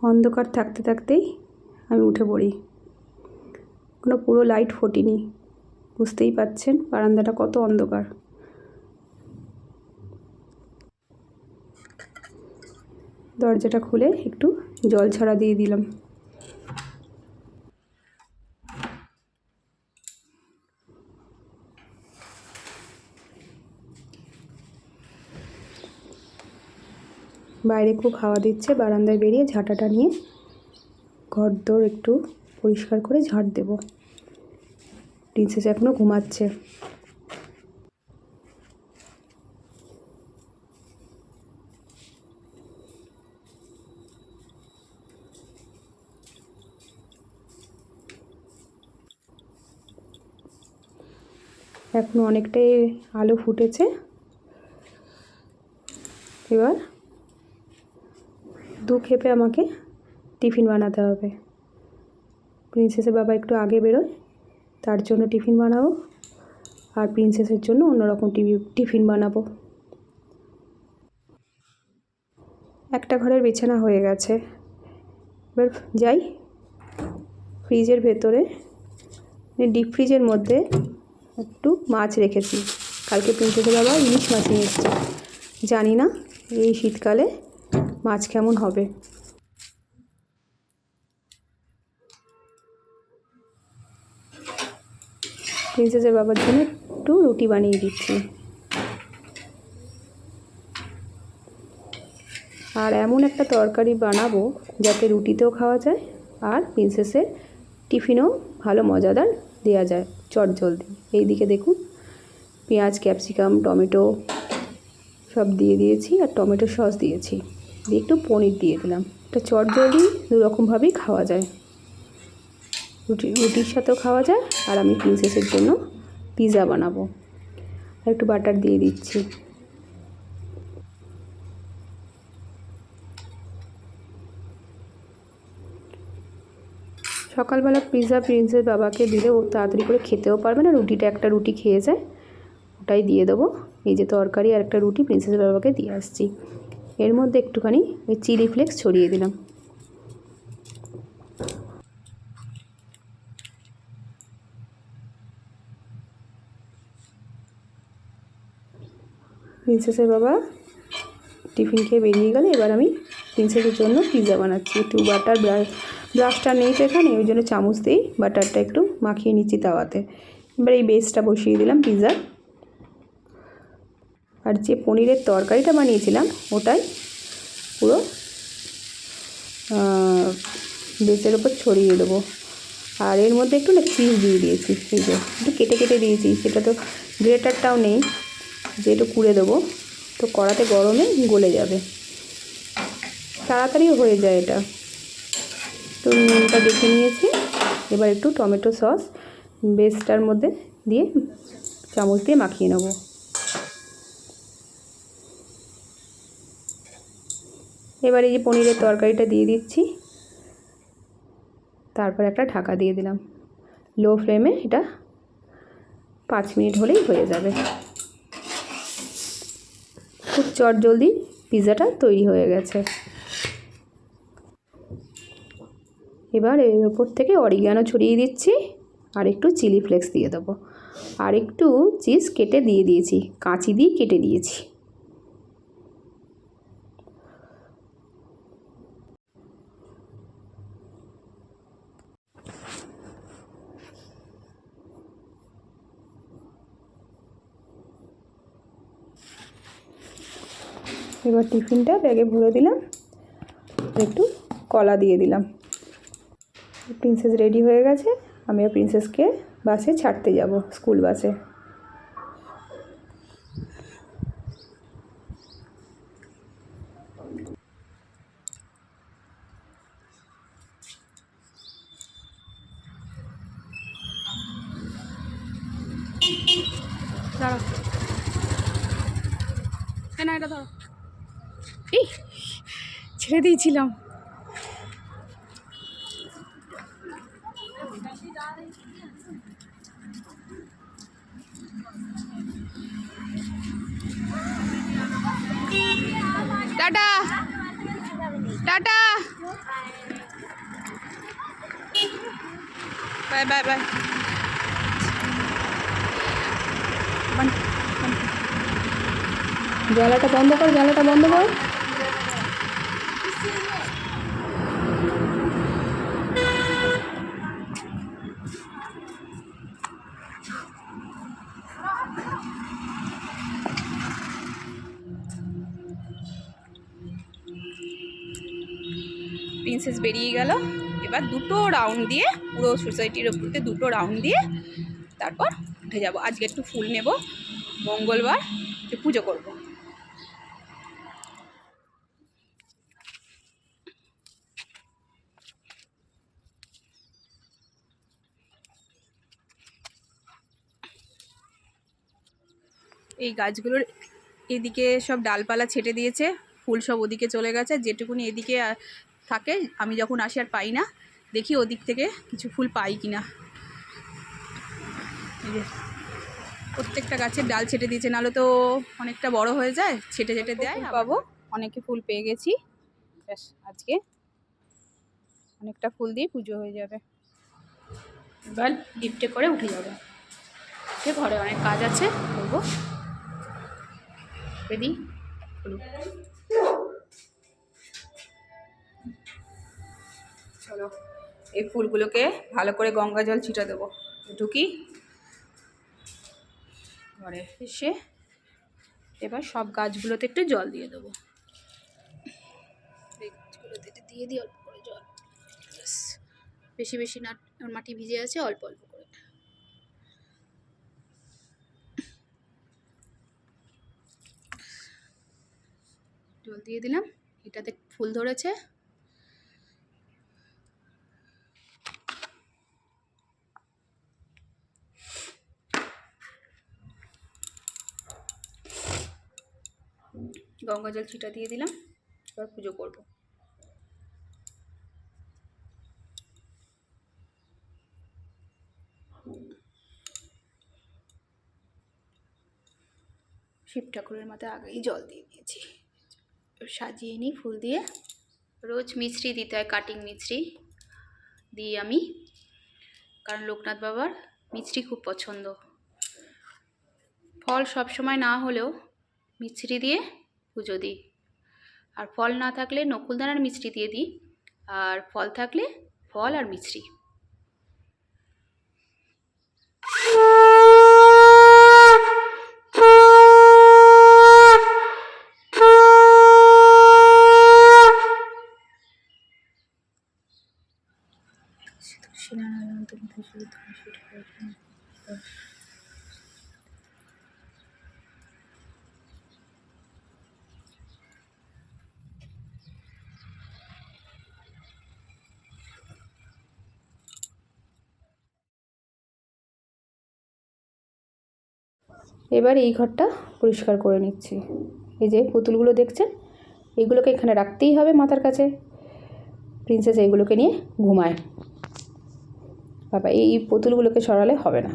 অন্ধকার থাকতে থাকতেই আমি উঠে পড়ি। কোনো পুরো লাইট ফোটেনি, বুঝতেই পাচ্ছেন বারান্দাটা কত অন্ধকার। দরজাটা খুলে একটু জল ছড়া দিয়ে দিলাম। বাইরে খুব হাওয়া দিচ্ছে, বারান্দায় বেরিয়ে ঝাঁটাটা নিয়ে ঘরদোর একটু পরিষ্কার করে ঝাঁট দেব। প্রিন্সেস এখনও ঘুমাচ্ছে। এখনও অনেকটাই আলো ফুটেছে। এবার দু খেপে আমাকে টিফিন বানাতে হবে। প্রিন্সেসের বাবা একটু আগে বেরোয়, তার জন্য টিফিন বানাবো, আর প্রিন্সেসের জন্য অন্যরকম টিফিন বানাবো। একটা ঘরের বিছানা হয়ে গেছে। এবার যাই ফ্রিজের ভেতরে, ডিপ ফ্রিজের মধ্যে একটু মাছ রেখেছি। কালকে প্রিন্সেসের বাবা ইলিশ মাছ নিয়ে এসেছে। জানি না এই শীতকালে মাছ কেমন হবে। প্রিন্সেসের বাবার জন্য একটু রুটি বানিয়ে দিচ্ছি। আর এমন একটা তরকারি বানাবো যাতে রুটিতেও খাওয়া যায় আর প্রিন্সেসের টিফিনেও ভালো মজাদার দেওয়া যায় চটজলদি। এইদিকে দেখুন পেঁয়াজ, ক্যাপসিকাম, টমেটো সব দিয়ে দিয়েছি, আর টমেটো সস দিয়েছি, দিয়ে একটু পনির দিয়ে দিলাম। এটা চটজলদি দুরকমভাবেই খাওয়া যায়, রুটির সাথেও খাওয়া যায়। আর আমি প্রিন্সেসের জন্য পিৎজা বানাবো, আর একটু বাটার দিয়ে দিচ্ছি। সকালবেলা পিৎজা প্রিন্সেস বাবাকে দিলে ও তাড়াতাড়ি করে খেতেও পারবে না, রুটিটা একটা রুটি খেয়ে যায়, ওটাই দিয়ে দেবো। এই যে তরকারি আর একটা রুটি প্রিন্সেস বাবাকে দিয়ে আসছি। এর মধ্যে একটুখানি ওই চিলি ফ্লেক্স ছড়িয়ে দিলাম। প্রিন্সেসের বাবা টিফিন খেয়ে বেরিয়ে গেলে এবার আমি প্রিন্সেসের জন্য পিৎজা বানাচ্ছি। একটু বাটার ব্রাশটা নেই তো এখানে, ওই জন্য চামচ দিয়েই বাটারটা একটু মাখিয়ে নিচ্ছি তাওয়াতে। এবার এই বেসটা বসিয়ে দিলাম পিৎজার। আর যে পনিরের তরকারিটা বানিয়েছিলাম ওটাই পুরো বেসের ওপর ছড়িয়ে দেবো। আর এর মধ্যে একটু না চিজ দিয়ে দিয়েছি, এই যে একটু কেটে কেটে দিয়েছি, সেটা তো গ্রেটারটাও নেই যে একটু কুড়ে দেবো, তো কড়াতে গরমে গলে যাবে, তাড়াতাড়ি হয়ে যায় এটা। তো নুনটা দেখে নিয়েছি। এবার একটু টমেটো সস বেসটার মধ্যে দিয়ে চামচ দিয়ে মাখিয়ে নেব। এবার এই যে পনিরের তরকারিটা দিয়ে দিচ্ছি, তারপর একটা ঢাকা দিয়ে দিলাম। লো ফ্লেমে এটা 5 মিনিট হলেই হয়ে যাবে। খুব চটজলদি পিৎজাটা তৈরি হয়ে গেছে। এবার এর ওপর থেকে অরিগানো ছড়িয়ে দিচ্ছি, আর একটু চিলি ফ্লেক্স দিয়ে দেবো, আর একটু চিজ কেটে দিয়ে দিয়েছি, কাঁচি দিয়ে কেটে দিয়েছি। এবার টিফিনটা ব্যাগে ভরে দিলাম, একটু কলা দিয়ে দিলাম। প্রিন্সেস রেডি হয়ে গেছে, আমিও প্রিন্সেসকে বাসে ছাড়তে যাব, স্কুল বাসে। এটা ধরো, এই ছেড়ে দিয়েছিলাম। Tata tata. Bye bye bye. জ্বালাটা বন্ধ কর, জ্বালাটা বন্ধ কর। প্রিন্সেস বেরিয়ে গেল। এবার দুটো রাউন্ড দিয়ে পুরো সোসাইটির ওপরতে দুটো রাউন্ড দিয়ে তারপর উঠে যাব। আজকে একটু ফুল নেব, মঙ্গলবার পুজো করব। এই গাছগুলোর এদিকে সব ডালপালা ছেটে দিয়েছে, ফুল সব ওদিকে চলে গেছে। যেটুকুনি এদিকে থাকে আমি যখন আসি আর পাই না, দেখি ওদিক থেকে কিছু ফুল পাই কিনা। এই যে প্রত্যেকটা গাছের ডাল ছেটে দিয়েছে, নাহলে তো অনেকটা বড় হয়ে যায়, ছেটে ছেটে দেয়। পাবো অনেকে ফুল পেয়ে গেছি, ব্যাস আজকে অনেকটা ফুল দিয়ে পুজো হয়ে যাবে। এবার লিফটে করে উঠে যাবো। ঘরে অনেক কাজ আছে, করবো। রেডি? চলো এই ফুলগুলোকে ভালো করে গঙ্গা জল ছিটা দেবো। ঢুকি ঘরে, এসে এবার সব গাছগুলোতে একটু জল দিয়ে দেবো। গাছগুলোতে দিয়ে দিই অল্প করে জল, বেশি বেশি না, মাটি ভিজে আছে, অল্প অল্প করে। জল দিয়ে দিলাম। এটাতে ফুল ধরেছে। গঙ্গা জল ছিটা দিয়ে দিলাম, এবার পুজো করব। শিব ঠাকুরের মাথায় আগেই জল দিয়ে দিয়েছি। সাজিয়ে নিই ফুল দিয়ে। রোজ মিছরি দিতে হয়, কাটিং মিছরি দিই আমি, কারণ লোকনাথ বাবার মিছরি খুব পছন্দ। ফল সব সময় না হলেও মিছরি দিয়ে পুজো দিই। আর ফল না থাকলে নকুলদানার মিছরি দিয়ে দিই, আর ফল থাকলে ফল আর মিছরি। এবার এই ঘরটা পরিষ্কার করে নিচ্ছি। এই যে পুতুলগুলো দেখছেন, এগুলোকে এখানে রাখতেই হবে মাথার কাছে। প্রিন্সেস এইগুলোকে নিয়ে ঘুমায়। বাবা এই পুতুলগুলোকে সরালে হবে না।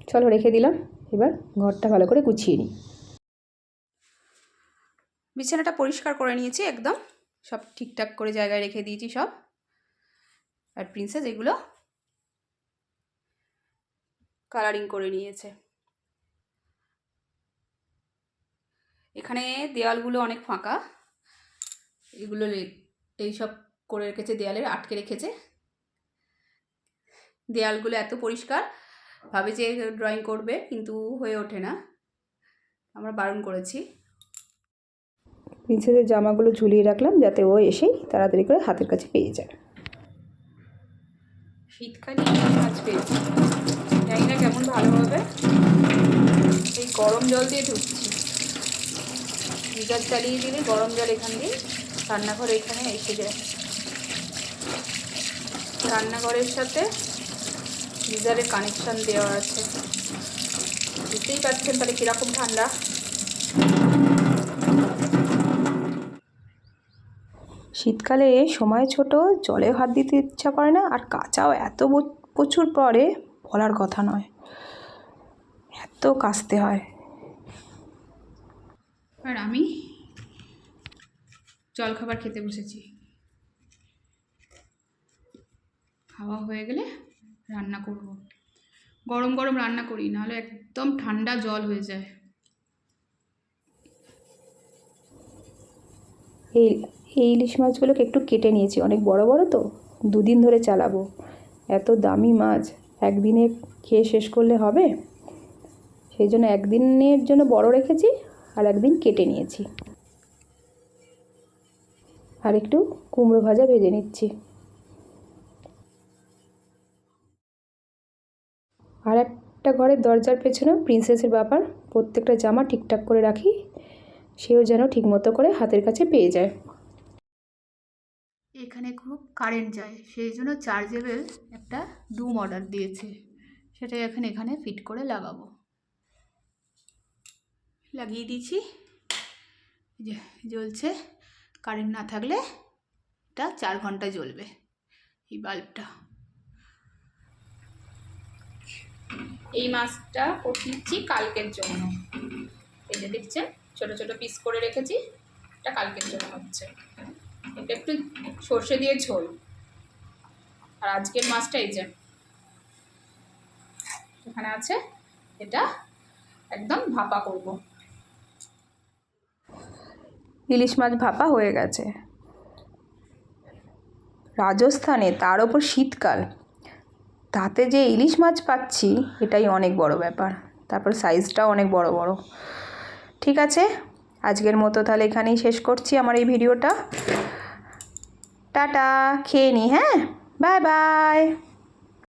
চলো রেখে দিলাম, এবার ঘরটা ভালো করে গুছিয়ে নিই। বিছানাটা পরিষ্কার করে নিয়েছি, একদম সব ঠিকঠাক করে জায়গায় রেখে দিয়েছি সব। আর প্রিন্সেস এগুলো কালারিং করে নিয়েছে। এখানে দেওয়ালগুলো অনেক ফাঁকা, এগুলো এইসব করে রেখেছে, দেয়ালে আটকে রেখেছে। দেয়ালগুলো এত পরিষ্কার, ভাবে যে ড্রয়িং করবে কিন্তু হয়ে ওঠে না, আমরা বারণ করেছি। প্রিন্সেসের জামাগুলো ঝুলিয়ে রাখলাম যাতে ও এসেই তাড়াতাড়ি করে হাতের কাছে পেয়ে যায়। শীতকালে মাছ পেয়েছি, জানি না কেমন ভালো হবে। এই গরম জল দিয়ে ঢুকছি, গিজার চালিয়ে দিলে গরম জল এখান দিয়ে রান্নাঘর এখানে এসে যায়। রান্নাঘরের সাথে গিজারের কানেকশান দেওয়া আছে, বুঝতেই পারছেন তাহলে কীরকম ঠান্ডা। শীতকালে সময় ছোট, জলে হাত দিতে ইচ্ছা করে না, আর কাচাও এত প্রচুর পরে বলার কথা নয়, এত কাচতে হয়। আর আমি জলখাবার খেতে বসেছি, খাওয়া হয়ে গেলে রান্না করব। গরম গরম রান্না করি, নাহলে একদম ঠান্ডা জল হয়ে যায়। এই এই ইলিশ মাছগুলোকে একটু কেটে নিয়েছি, অনেক বড় বড় তো, 2 দিন ধরে চালাবো। এত দামি মাছ একদিনে খেয়ে শেষ করলে হবে, সেই জন্য একদিনের জন্য বড় রেখেছি আর একদিন কেটে নিয়েছি। আর একটু কুমড়ো ভাজা ভেজে নিচ্ছি। আর একটা ঘরের দরজার পেছনে প্রিন্সেসের ব্যাপার, প্রত্যেকটা জামা ঠিকঠাক করে রাখি, সেও যেন ঠিকমতো করে হাতের কাছে পেয়ে যায়। এখানে খুব কারেন্ট যায়, সেই জন্য চার্জেবল একটা ডুম অর্ডার দিয়েছে, সেটাই এখন এখানে ফিট করে লাগাবো। লাগিয়ে দিয়েছি, যে জ্বলছে। কারেন্ট না থাকলে এটা 4 ঘন্টা জ্বলবে এই বাল্বটা। এই মাছটা কষিয়েছি কালকের জন্য, এই যে দেখছেন ছোট ছোট পিস করে রেখেছি, এটা কালকের জন্য হচ্ছে। এটা একটু সর্ষে দিয়ে ঝোল। আর আজকের মাছটা এই যে এখানে আছে, এটা একদম ভাপা করব। ইলিশ মাছ ভাপা হয়ে গেছে। রাজস্থানে, তার ওপর শীতকাল, তাতে যে ইলিশ মাছ পাচ্ছি এটাই অনেক বড় ব্যাপার। তারপর সাইজটাও অনেক বড় বড়। ঠিক আছে, আজকের মতো তাহলে এখানেই শেষ করছি আমার এই ভিডিওটা। টাটা, খেয়ে নিই। হ্যাঁ, বাই বাই।